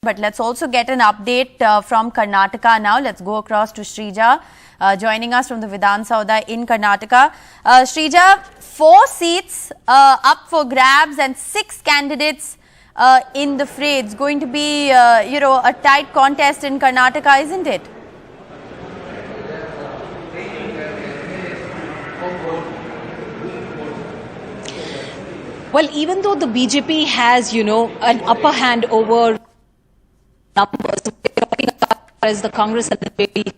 But let's also get an update from Karnataka now. Let's go across to Shrija, joining us from the Vidhan Sauda in Karnataka. Shrija, 4 seats up for grabs and 6 candidates in the fray. It's going to be, a tight contest in Karnataka, isn't it? Well, even though the BJP has, an upper hand over numbers, as the Congress and the BJP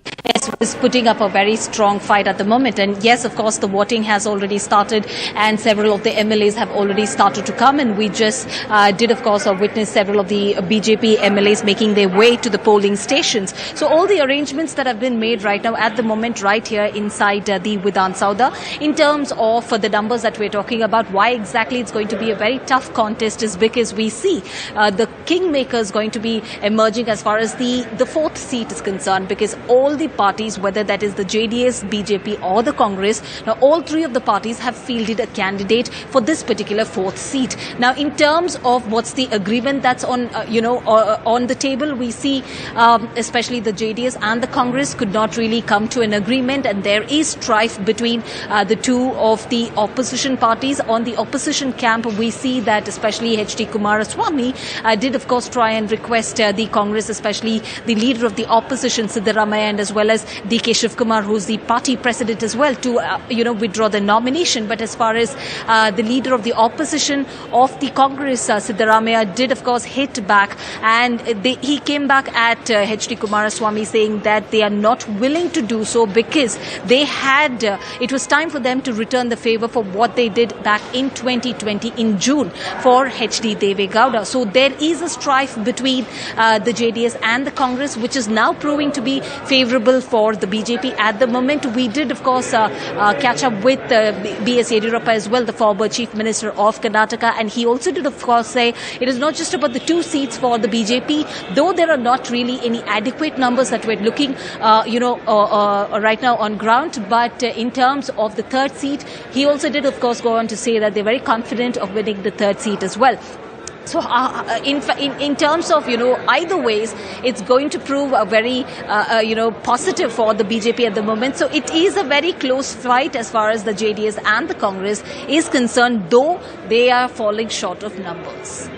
is putting up a very strong fight at the moment. And yes, of course, the voting has already started and several of the MLAs have already started to come. And we just did, of course, witness several of the BJP MLAs making their way to the polling stations. So all the arrangements that have been made right now at the moment right here inside the Vidhan Sauda, in terms of the numbers that we're talking about, why exactly it's going to be a very tough contest is because we see the kingmaker is going to be emerging as far as the 4th seat is concerned, because all the parties, whether that is the JDS, BJP or the Congress, now all 3 of the parties have fielded a candidate for this particular 4th seat. Now, in terms of what's the agreement that's on, on the table, we see especially the JDS and the Congress could not really come to an agreement, and there is strife between the 2 of the opposition parties. On the opposition camp, we see that especially Kumaraswamy did, of course, try and request the Congress, especially the leader of the opposition, Siddaramaiah, and as well as D.K. Shivkumar, who's the party president as well, to withdraw the nomination. But as far as the leader of the opposition of the Congress, Siddaramaiah, did of course hit back, and he came back at H.D. Kumaraswamy saying that they are not willing to do so because they had it was time for them to return the favor for what they did back in 2020 in June for H.D. Devegowda. So there is a strife between the JDS and the Congress, which is now proving to be favorable for the BJP at the moment. We did, of course, catch up with B.S. Yediyurappa as well, the former Chief Minister of Karnataka, and he also did, of course, say it is not just about the 2 seats for the BJP, though there are not really any adequate numbers that we're looking, right now on ground. But in terms of the 3rd seat, he also did, of course, go on to say that they're very confident of winning the 3rd seat as well. So in terms of, either ways, it's going to prove a very, positive for the BJP at the moment. So it is a very close fight as far as the JDS and the Congress is concerned, though they are falling short of numbers.